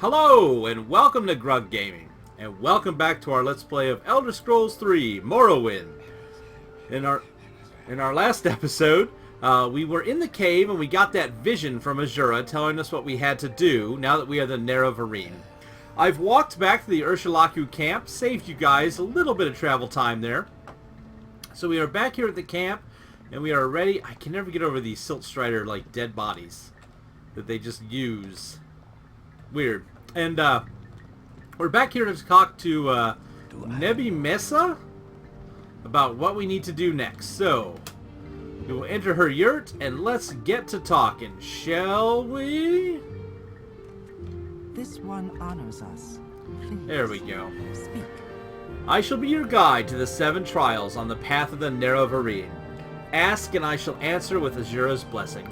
Hello, and welcome to Grug Gaming, and welcome back to our Let's Play of Elder Scrolls 3, Morrowind. In our last episode, we were in the cave and we got that vision from Azura telling us what we had to do now that we are the Nerevarine. I've walked back to the Ursulaku camp, saved you guys a little bit of travel time there. So we are back here at the camp, and we are ready. I can never get over these Silt Strider, like, dead bodies that they just use. Weird. And we're back here to talk to Nebi Mesa about what we need to do next. So we will enter her yurt and let's get to talking, shall we? This one honors us. Please, there we go. speak. I shall be your guide to the 7 trials on the path of the Nerevarine. Ask and I shall answer with Azura's blessing.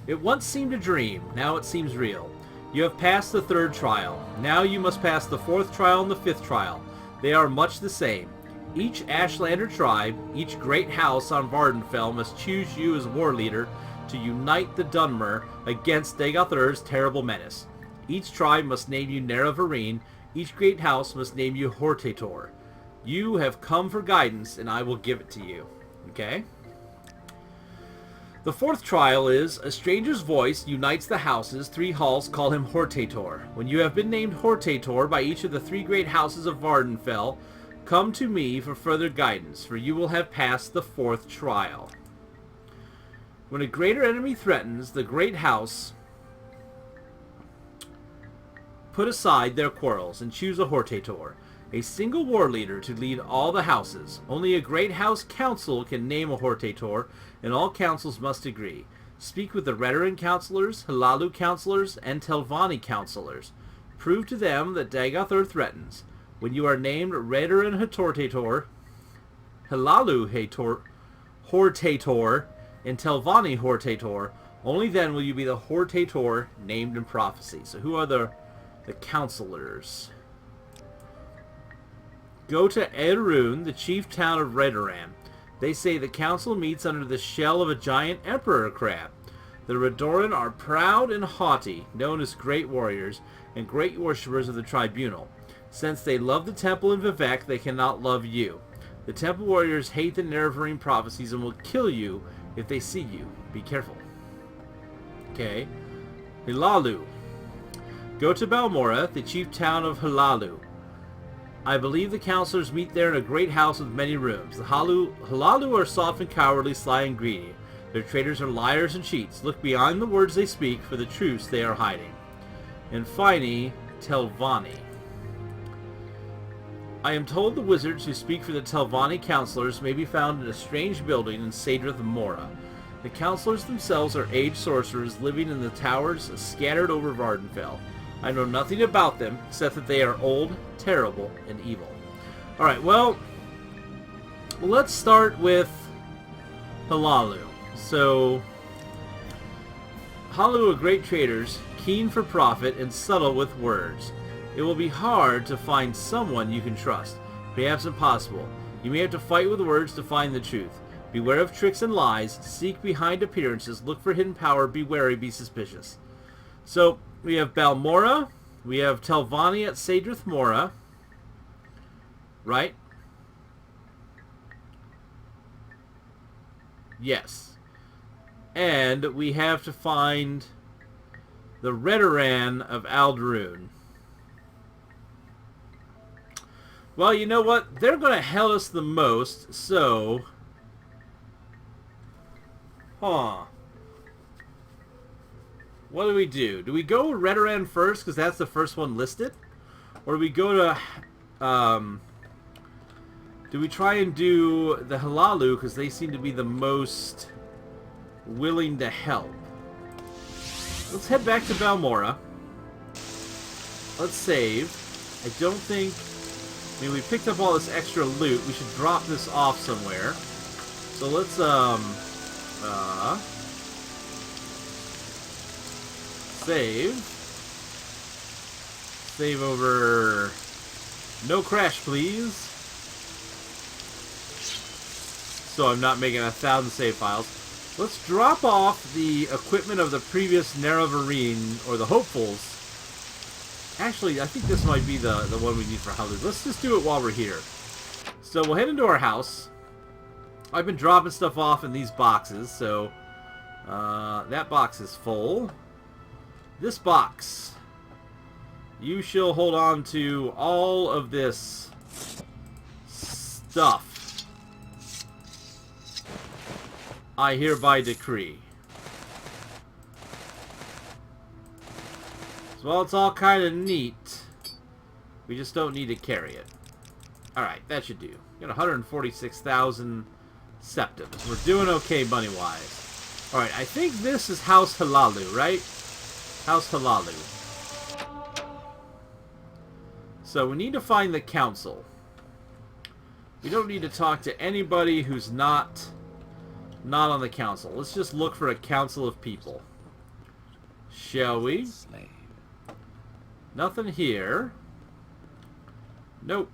It once seemed a dream, now it seems real. You have passed the 3rd trial. Now you must pass the 4th trial and the 5th trial. They are much the same. Each Ashlander tribe, each great house on Vardenfell must choose you as war leader to unite the Dunmer against Dagothur's terrible menace. Each tribe must name you Nerevarine. Each great house must name you Hortator. You have come for guidance, and I will give it to you. Okay? The 4th trial is, a stranger's voice unites the houses. 3 halls call him Hortator. When you have been named Hortator by each of the 3 great houses of Vardenfell, come to me for further guidance, for you will have passed the 4th trial. When a greater enemy threatens the great house, put aside their quarrels and choose a Hortator, a single war leader to lead all the houses. Only a great house council can name a Hortator, and all councils must agree. Speak with the Redarin counselors, Hlaalu counselors, and Telvanni counselors. Prove to them that Dagothur threatens. When you are named Redarin Hortator, Hlaalu Hortator, and Telvanni Hortator, only then will you be the Hortator named in prophecy. So who are the counselors? Go to Erun, the chief town of Redaran. They say the council meets under the shell of a giant emperor crab. The Redoran are proud and haughty, known as great warriors, and great worshippers of the tribunal. Since they love the temple in Vivec, they cannot love you. The temple warriors hate the Nerevarine prophecies and will kill you if they see you. Be careful. Okay. Hlaalu. Go to Balmora, the chief town of Hlaalu. I believe the counselors meet there in a great house with many rooms. The Hlaalu are soft and cowardly, sly and greedy. Their traitors are liars and cheats. Look beyond the words they speak for the truths they are hiding. And finally, Telvanni. I am told the wizards who speak for the Telvanni counselors may be found in a strange building in Sadrith Mora. The counselors themselves are aged sorcerers living in the towers scattered over Vardenfell. I know nothing about them, except that they are old, terrible, and evil. Alright, well, let's start with Hlaalu. So, Hlaalu are great traders, keen for profit, and subtle with words. It will be hard to find someone you can trust, perhaps impossible. You may have to fight with words to find the truth. Beware of tricks and lies, seek behind appearances, look for hidden power, be wary, be suspicious. So, we have Balmora, we have Telvanni at Sadrith Mora, right? Yes. And we have to find the Redaran of Alderun. Well, you know what? They're going to hell us the most, so... What do we do? Do we go Redaran first, because that's the first one listed? Or do we go to... do we try and do the Hlaalu, because they seem to be the most willing to help? Let's head back to Balmora. Let's save. I don't think... I mean, we picked up all this extra loot. We should drop this off somewhere. So let's, save. Save over... No crash, please. So I'm not making 1,000 save files. Let's drop off the equipment of the previous Nerevarine, or the Hopefuls. Actually, I think this might be the one we need for Halloween. Let's just do it while we're here. So we'll head into our house. I've been dropping stuff off in these boxes, so that box is full. This box, you shall hold on to all of this stuff. I hereby decree. So while it's all kind of neat, we just don't need to carry it. Alright, that should do. Got 146,000 septims. We're doing okay money-wise. Alright, I think this is House Halalu, right? House Halalu. So we need to find the council. We don't need to talk to anybody who's not on the council. Let's just look for a council of people. Shall we? Nothing here. Nope.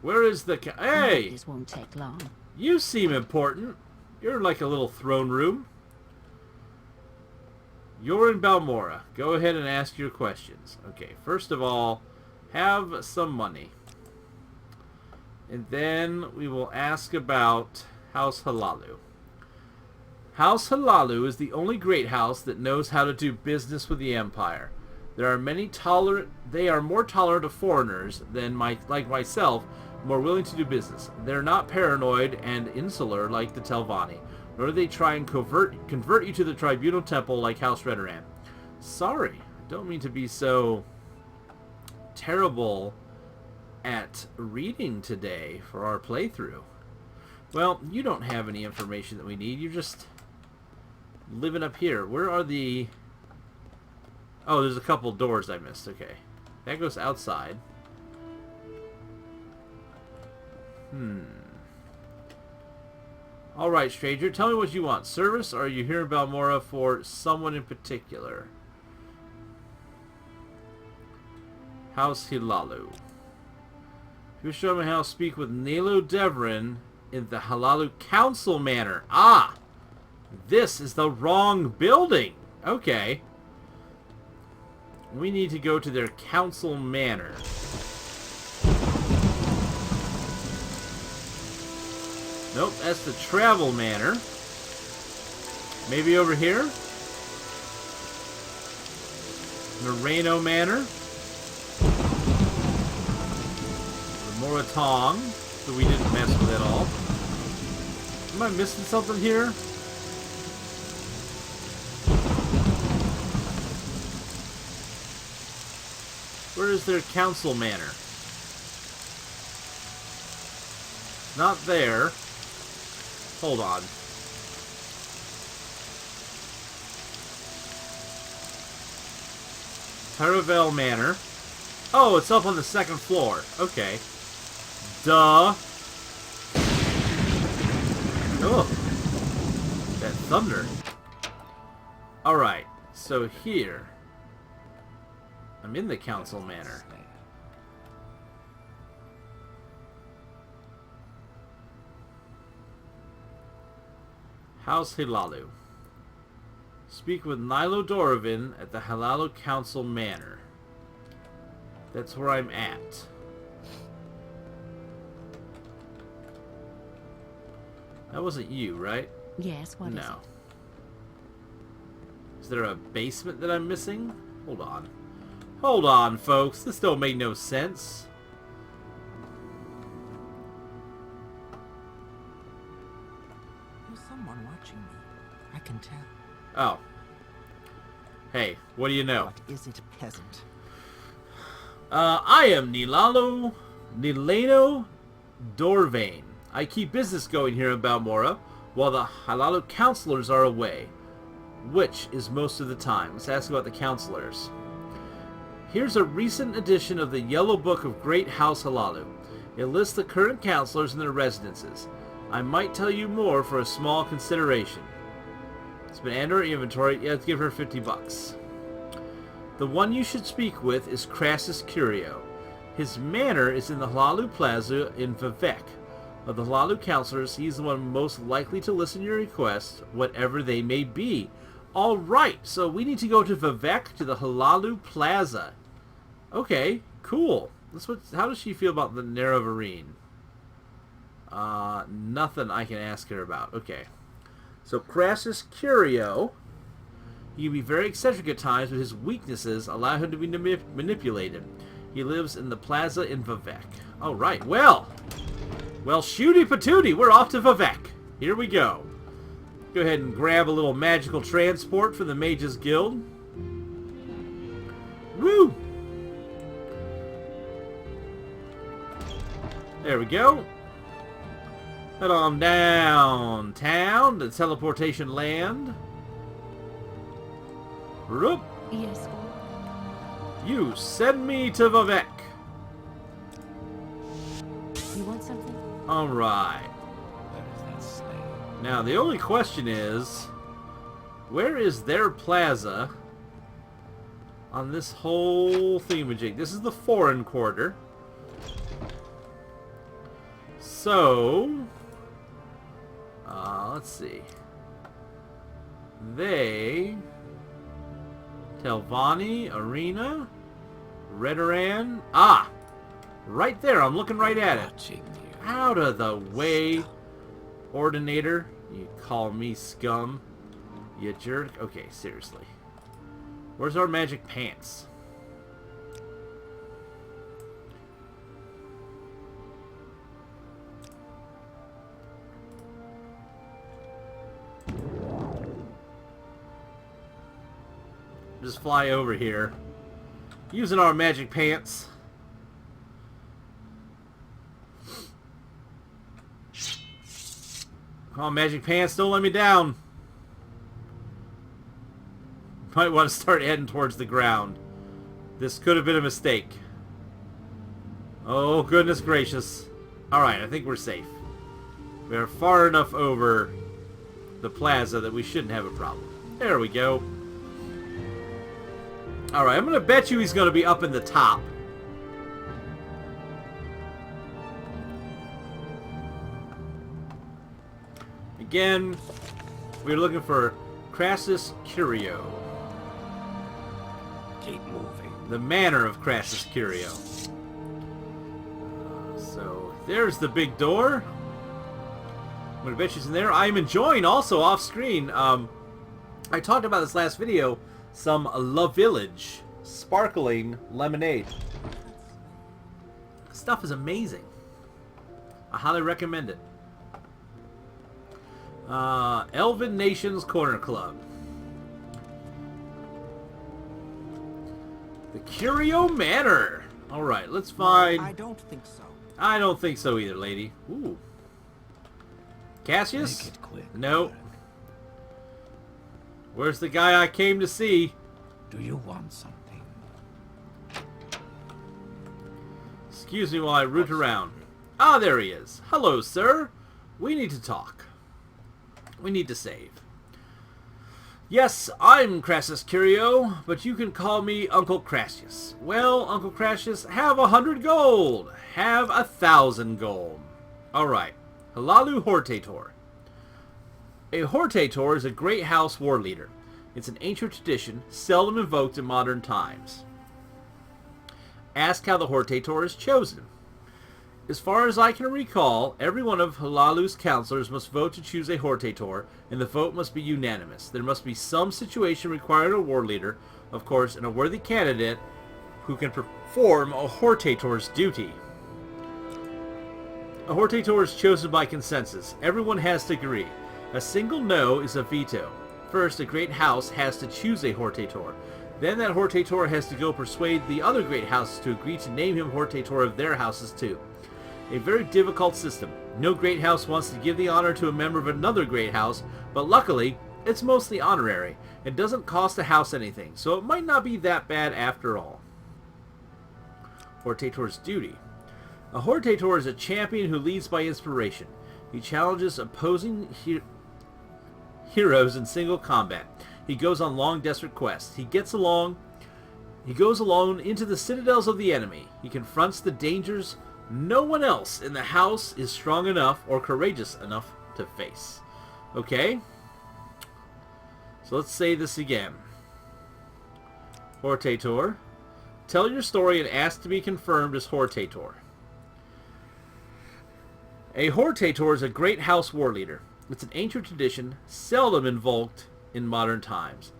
Where is the hey! This won't take long. You seem important. You're like a little throne room. You're in Balmora. Go ahead and ask your questions. Okay, first of all, have some money. And then we will ask about House Halalu. House Halalu is the only great house that knows how to do business with the Empire. They are more tolerant of foreigners than like myself, more willing to do business. They're not paranoid and insular like the Telvanni, nor do they try and convert you to the Tribunal Temple like House Redoran. Sorry, I don't mean to be so terrible at reading today for our playthrough. Well, you don't have any information that we need. You're just living up here. Where are the... Oh, there's a couple doors I missed. Okay. That goes outside. Alright, stranger. Tell me what you want. Service, or are you here in Balmora for someone in particular? House Halalu. You show me how to speak with Nerevarine in the Halalu Council Manor. Ah! This is the wrong building! Okay. We need to go to their Council Manor. Nope, that's the Travel Manor. Maybe over here? Moreno Manor. Moratong, that we didn't mess with at all. Am I missing something here? Where is their council manor? Not there. Hold on. Taravel Manor. Oh, it's up on the second floor. Okay. Duh. Oh. That thunder. Alright. So here. I'm in the council manor. House Halalu. Speak with Nilo Dorovin at the Halalu Council Manor. That's where I'm at. That wasn't you, right? Yes, what is it? No. Is there a basement that I'm missing? Hold on. Hold on, folks. This don't make no sense. There's someone watching me. I can tell. Oh. Hey, what do you know? What is it, peasant? I am Nilano Dorvain. I keep business going here in Balmora, while the Halalu counselors are away. Which is most of the time. Let's ask about the counselors. Here's a recent edition of the Yellow Book of Great House Halalu. It lists the current counselors and their residences. I might tell you more for a small consideration. It's been added to her inventory. Yeah, let's give her 50 bucks. The one you should speak with is Crassus Curio. His manor is in the Halalu Plaza in Vivek. Of the Halalu counselors, he's the one most likely to listen to your requests, whatever they may be. Alright, so we need to go to Vivek, to the Halalu Plaza. Okay, cool. How does she feel about the Nerevarine? Nothing I can ask her about. Okay. So Crassus Curio, he can be very eccentric at times, but his weaknesses allow him to be manipulated. He lives in the plaza in Vivek. Alright, well, shooty patootie, we're off to Vivek. Here we go. Go ahead and grab a little magical transport for the Mages Guild. Woo! There we go. Head on downtown to teleportation land. Roop. Yes. You send me to Vivek. You want something? Alright. Now, the only question is, where is their plaza on this whole thingamajig? This is the foreign quarter. So, let's see. Telvanni, Arena, Redoran. Ah! Right there, I'm looking right at it. Out of the way, Ordinator. You call me scum, you jerk. Okay, seriously. Where's our magic pants? Just fly over here. Using our magic pants. Come on, magic pants, don't let me down. Might want to start heading towards the ground. This could have been a mistake. Oh, goodness gracious. Alright, I think we're safe. We are far enough over the plaza that we shouldn't have a problem. There we go. Alright, I'm going to bet you he's going to be up in the top. Again, we're looking for Crassus Curio. Keep moving. The manor of Crassus Curio. So, there's the big door. I'm going to bet she's in there. I'm enjoying also off screen. I talked about this last video. Some La Village sparkling lemonade. Stuff is amazing. I highly recommend it. Elven Nations Corner Club. The Curio Manor. Alright, let's find... I don't think so. I don't think so either, lady. Ooh. Cassius? Make it quick. No. Where's the guy I came to see? Do you want something? Excuse me while I root around. Ah, there he is. Hello, sir. We need to talk. We need to save. Yes, I'm Crassus Curio, but you can call me Uncle Crassus. Well, Uncle Crassus, have 100 gold. Have 1,000 gold. Alright. Halalu Hortator. A Hortator is a great house war leader. It's an ancient tradition, seldom invoked in modern times. Ask how the Hortator is chosen. As far as I can recall, every one of Halalu's counselors must vote to choose a Hortator, and the vote must be unanimous. There must be some situation requiring a war leader, of course, and a worthy candidate who can perform a Hortator's duty. A Hortator is chosen by consensus. Everyone has to agree. A single no is a veto. First, a great house has to choose a Hortator. Then that Hortator has to go persuade the other great houses to agree to name him Hortator of their houses too. A very difficult system. No great house wants to give the honor to a member of another great house, but luckily, it's mostly honorary. It doesn't cost a house anything, so it might not be that bad after all. Hortator's duty. A Hortator is a champion who leads by inspiration. He challenges opposing heroes in single combat. He goes on long desperate quests. He goes alone into the citadels of the enemy. He confronts the dangers no one else in the house is strong enough or courageous enough to face. Okay? So let's say this again. Hortator. Tell your story and ask to be confirmed as Hortator. A Hortator is a great house war leader. It's an ancient tradition, seldom invoked in modern times.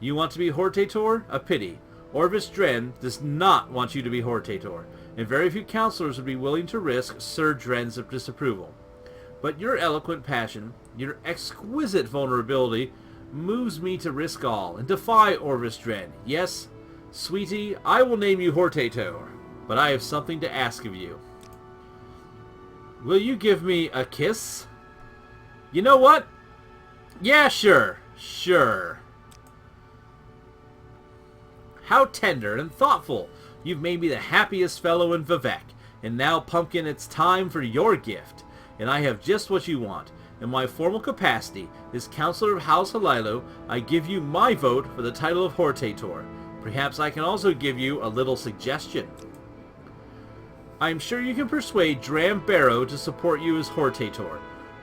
You want to be Hortator? A pity. Orvis Dren does not want you to be Hortator, and very few counselors would be willing to risk Sir Dren's disapproval. But your eloquent passion, your exquisite vulnerability, moves me to risk all and defy Orvis Dren. Yes, sweetie, I will name you Hortator, but I have something to ask of you. Will you give me a kiss? You know what? Yeah, sure. Sure. How tender and thoughtful. You've made me the happiest fellow in Vivek. And now, Pumpkin, it's time for your gift. And I have just what you want. In my formal capacity as Counselor of House Halilo, I give you my vote for the title of Hortator. Perhaps I can also give you a little suggestion. I am sure you can persuade Dram Barrow to support you as Hortator,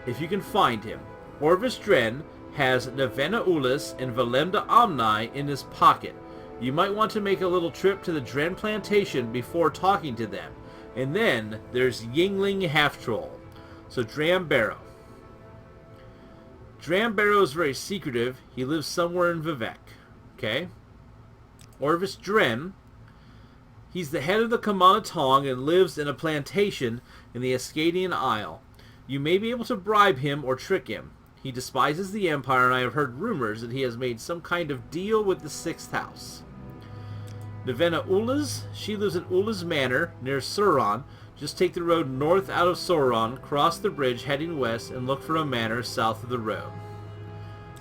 if you can find him. Orvis Dren has Nevena Ulis and Valemda Omni in his pocket. You might want to make a little trip to the Dren plantation before talking to them. And then there's Yingling Half-Troll. So Dram Barrow. Dram Barrow is very secretive. He lives somewhere in Vivek. Okay? Orvis Dren. He's the head of the Kamanatong and lives in a plantation in the Ascadian Isle. You may be able to bribe him or trick him. He despises the Empire, and I have heard rumors that he has made some kind of deal with the Sixth House. Nevena Ulas, she lives at Ulas Manor, near Sauron. Just take the road north out of Sauron, cross the bridge heading west, and look for a manor south of the road.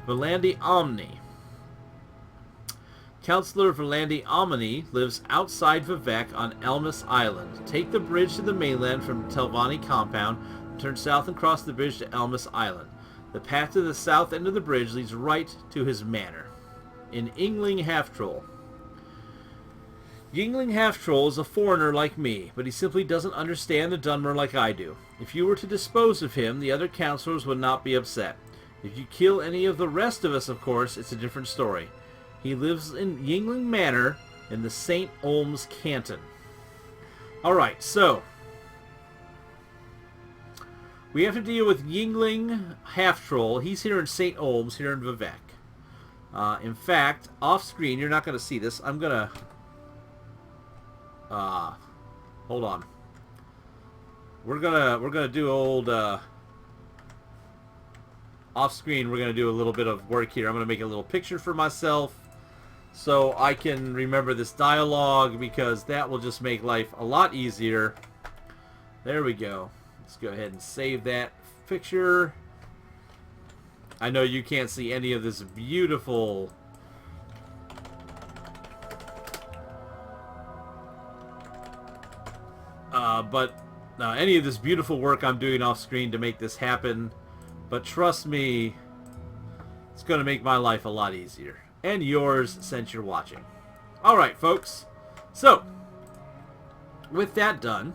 Valandi Omni. Counselor Valandi Omni lives outside Vivek on Elmas Island. Take the bridge to the mainland from Telvanni Compound, turn south and cross the bridge to Elmas Island. The path to the south end of the bridge leads right to his manor. In Yingling Half-Troll. Yingling Half-Troll is a foreigner like me, but he simply doesn't understand the Dunmer like I do. If you were to dispose of him, the other counselors would not be upset. If you kill any of the rest of us, of course, it's a different story. He lives in Yingling Manor in the St. Olms Canton. Alright, so we have to deal with Yingling Half-Troll. He's here in St. Olms, here in Vivek. In fact, off screen, you're not going to see this. I'm going to... hold on. We're gonna do old... off screen, we're going to do a little bit of work here. I'm going to make a little picture for myself so I can remember this dialogue, because that will just make life a lot easier. There we go. Let's go ahead and save that picture. I know you can't see any of this beautiful... but any of this beautiful work I'm doing off screen to make this happen. But trust me, it's going to make my life a lot easier. And yours, since you're watching. Alright, folks. So, with that done,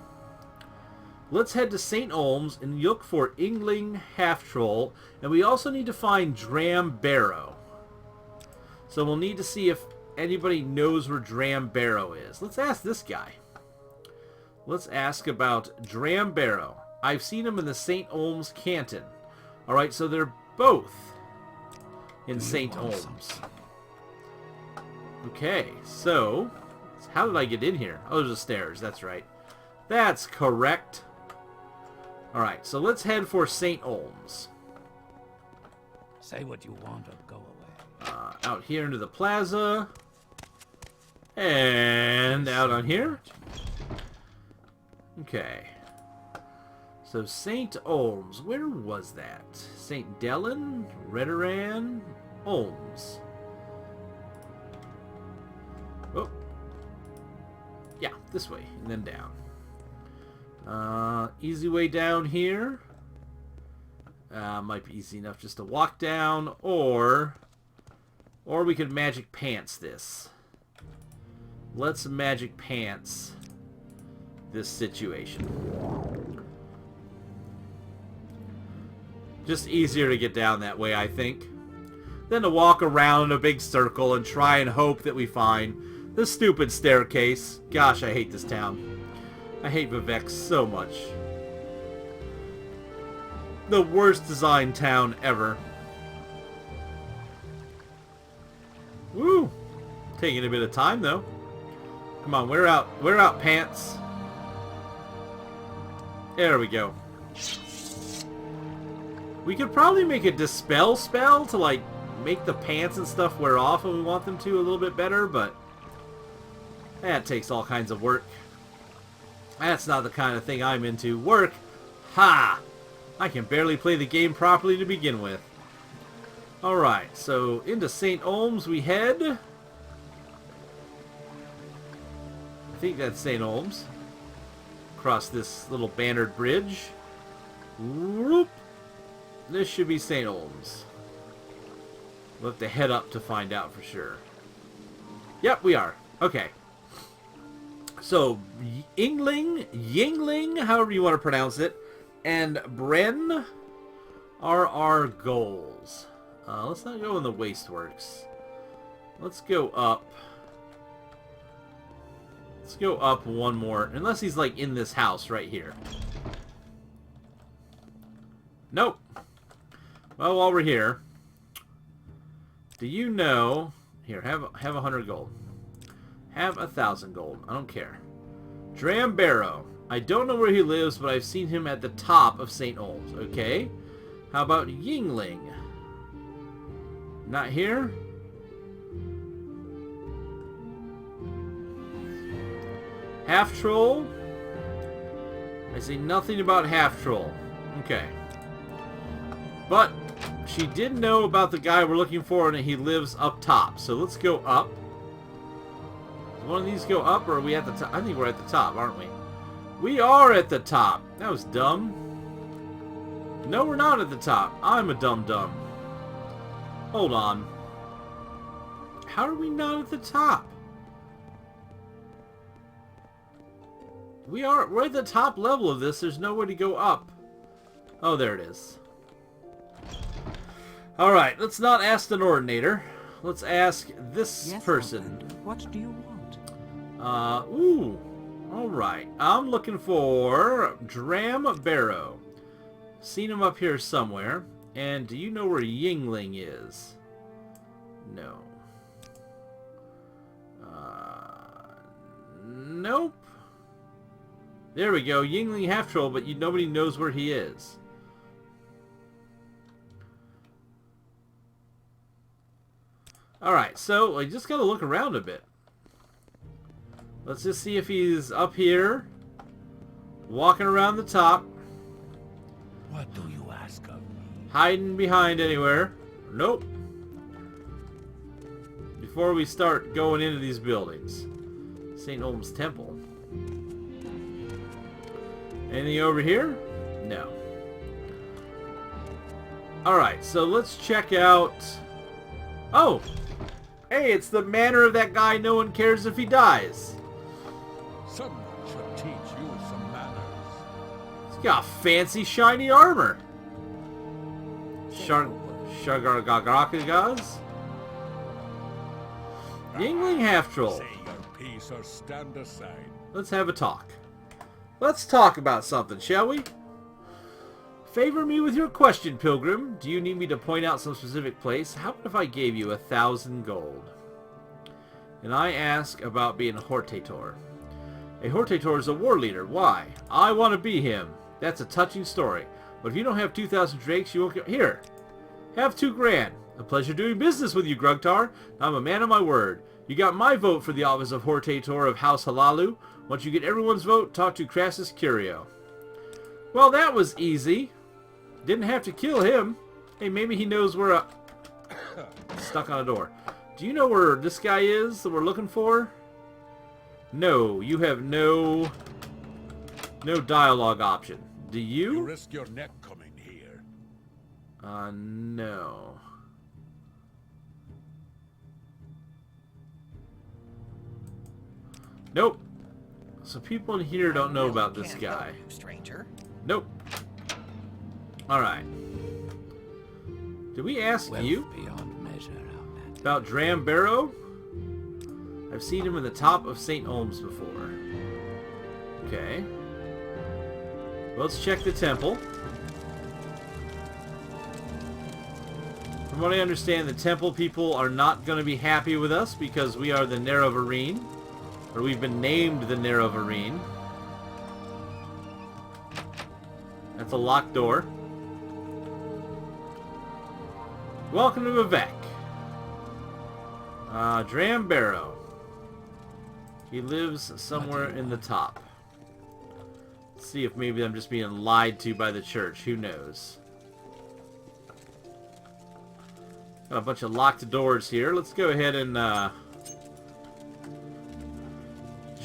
let's head to St. Olms and look for Yingling Half-Troll. And we also need to find Dram Barrow. So we'll need to see if anybody knows where Dram Barrow is. Let's ask this guy. Let's ask about Dram Barrow. I've seen him in the St. Olms Canton. Alright, so they're both in St. Olms. Okay, so how did I get in here? Oh, there's the stairs. That's right. That's correct. Alright, so let's head for St. Olms. Say what you want or go away. Out here into the plaza. And out on here. Okay. So St. Olms, where was that? St. Dellen, Redoran, Olms. Oh. Yeah, this way, and then down. Easy way down here. Might be easy enough just to walk down, or we could magic pants this. Let's magic pants this situation. Just easier to get down that way, I think, than to walk around in a big circle and try and hope that we find the stupid staircase. Gosh, I hate this town. I hate Vivek so much. The worst designed town ever. Woo! Taking a bit of time though. Come on, wear out pants. There we go. We could probably make a dispel spell to like make the pants and stuff wear off when we want them to a little bit better, but that takes all kinds of work. That's not the kind of thing I'm into. Work? Ha! I can barely play the game properly to begin with. Alright, so into St. Olms we head. I think that's St. Olms. Across this little bannered bridge. Whoop. This should be St. Olms. We'll have to head up to find out for sure. Yep, we are. Okay. So, Yingling, however you want to pronounce it, and Bren are our goals. Let's not go in the Wasteworks. Let's go up. Let's go up one more. Unless he's like in this house right here. Nope. Well, while we're here, do you know... Here, have 100 gold. Have 1,000 gold. I don't care. Dram Barrow. I don't know where he lives, but I've seen him at the top of St. Olms. Okay. How about Yingling? Not here? Half Troll? I see nothing about Half Troll. Okay. But she did know about the guy we're looking for, and he lives up top. So let's go up. Does one of these go up, or are we at the top? I think we're at the top, aren't we? We are at the top. That was dumb. No, we're not at the top. I'm a dum-dum. Hold on. How are we not at the top? We're at the top level of this. There's no way to go up. Oh, there it is. Alright, let's not ask the Ordinator. Let's ask this person. Husband, what do you want? Ooh. Alright. I'm looking for Dram Barrow. Seen him up here somewhere. And do you know where Yingling is? No. Nope. There we go. Yingling Half Troll, but nobody knows where he is. Alright, so I just gotta look around a bit. Let's just see if he's up here, walking around the top. What do you ask of me? Hiding behind anywhere. Nope. Before we start going into these buildings. St. Olm's Temple. Anything over here? No. Alright, so let's check out... Oh! Hey, it's the manor of that guy no one cares if he dies. Someone should teach you some manners. He's got fancy shiny armor. Shagargagagas? Yingling Half Troll. Say your piece or stand aside. Let's have a talk. Let's talk about something, shall we? Favor me with your question, Pilgrim. Do you need me to point out some specific place? How about if I gave you 1,000 gold? And I ask about being a Hortator. A Hortator is a war leader. Why? I want to be him. That's a touching story. But if you don't have 2,000 drakes, you won't get... Here! Have 2 grand. A pleasure doing business with you, Grugtar. I'm a man of my word. You got my vote for the office of Hortator of House Halalu. Once you get everyone's vote, talk to Crassus Curio. Well, that was easy. Didn't have to kill him. Hey, maybe he knows where a... Stuck on a door. Do you know where this guy is that we're looking for? No, you have no dialogue option. Do You you? risk your neck coming here. No. Nope. So people in here don't know about this Can't guy. help you, stranger. Nope. Alright. Did we ask you beyond measure, Outlander. about Dram Barrow? I've seen him in the top of St. Olms before. Okay. Well, let's check the temple. From what I understand, the temple people are not going to be happy with us because we are the Nerevarine. Or we've been named the Nerevarine. That's a locked door. Welcome to Vivek. Dram Barrow. He lives somewhere in the top. Let's see if maybe I'm just being lied to by the church. Who knows? Got a bunch of locked doors here. Let's go ahead and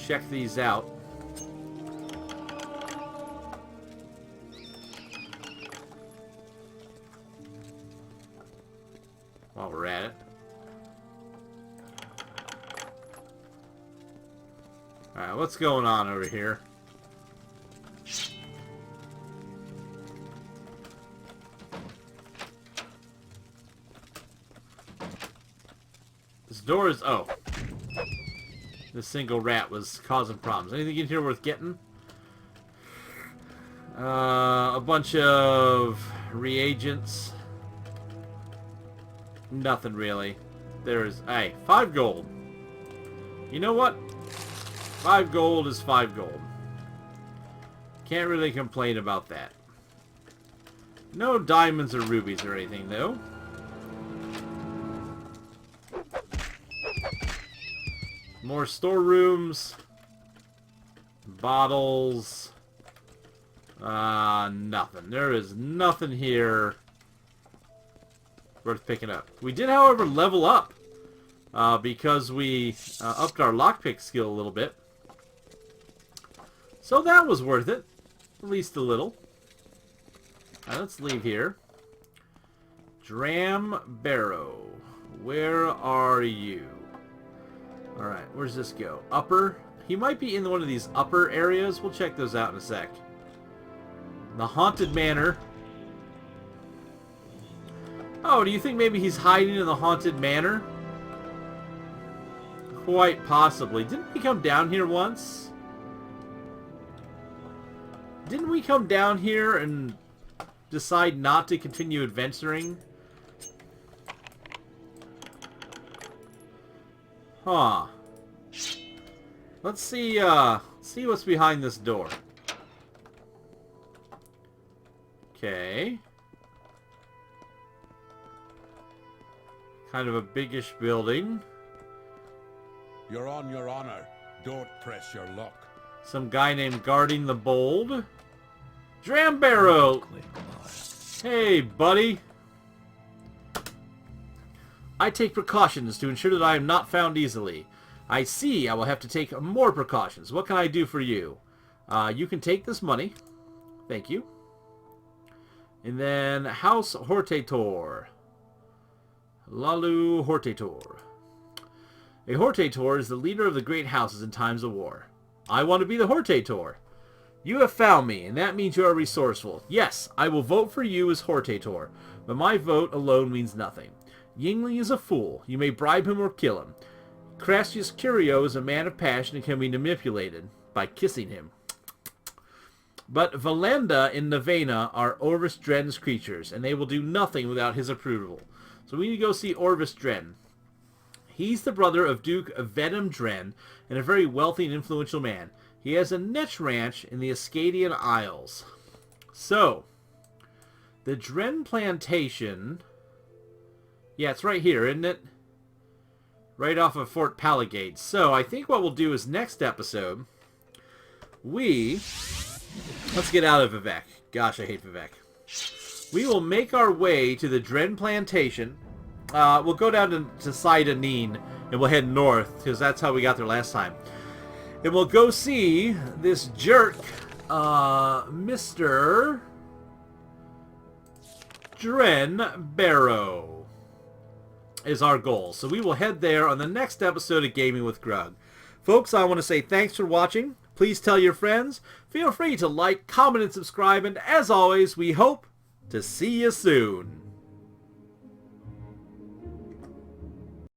check these out. While we're at it. Alright, what's going on over here? This door is... oh. This single rat was causing problems. Anything in here worth getting? A bunch of reagents. Nothing really. There's... hey, 5 gold. You know what? 5 gold is 5 gold. Can't really complain about that. No diamonds or rubies or anything, though. More storerooms. Bottles. Nothing. There is nothing here worth picking up. We did, however, level up. Because we upped our lockpick skill a little bit. So that was worth it. At least a little. Alright, let's leave here. Dram Barrow. Where are you? Alright, where's this go? Upper? He might be in one of these upper areas. We'll check those out in a sec. The Haunted Manor. Oh, do you think maybe he's hiding in the Haunted Manor? Quite possibly. Didn't we come down here once? Didn't we come down here and decide not to continue adventuring? Huh. Let's see what's behind this door. Okay. Kind of a biggish building. You're on your honor. Don't press your luck. Some guy named Guarding the Bold. Dram Barrow! Hey, buddy. I take precautions to ensure that I am not found easily. I see I will have to take more precautions. What can I do for you? You can take this money. Thank you. And then House Hortator. Lalu Hortator. A Hortator is the leader of the great houses in times of war. I want to be the Hortator. You have found me, and that means you are resourceful. Yes, I will vote for you as Hortator, but my vote alone means nothing. Yingling is a fool. You may bribe him or kill him. Crassius Curio is a man of passion and can be manipulated by kissing him. But Valenda and Nevena are Orvis Dren's creatures, and they will do nothing without his approval. So we need to go see Orvis Dren. He's the brother of Duke Venom Dren, and a very wealthy and influential man. He has a niche ranch in the Ascadian Isles. So, the Dren Plantation... yeah, it's right here, isn't it? Right off of Fort Pallegate. So, I think what we'll do is next episode, let's get out of Vivek. Gosh, I hate Vivek. We will make our way to the Dren Plantation. We'll go down to Side Anine, and we'll head north, because that's how we got there last time. And we'll go see this jerk, Mr. Dren Barrow is our goal. So we will head there on the next episode of Gaming with Grug. Folks, I want to say thanks for watching. Please tell your friends. Feel free to like, comment, and subscribe. And as always, we hope to see you soon.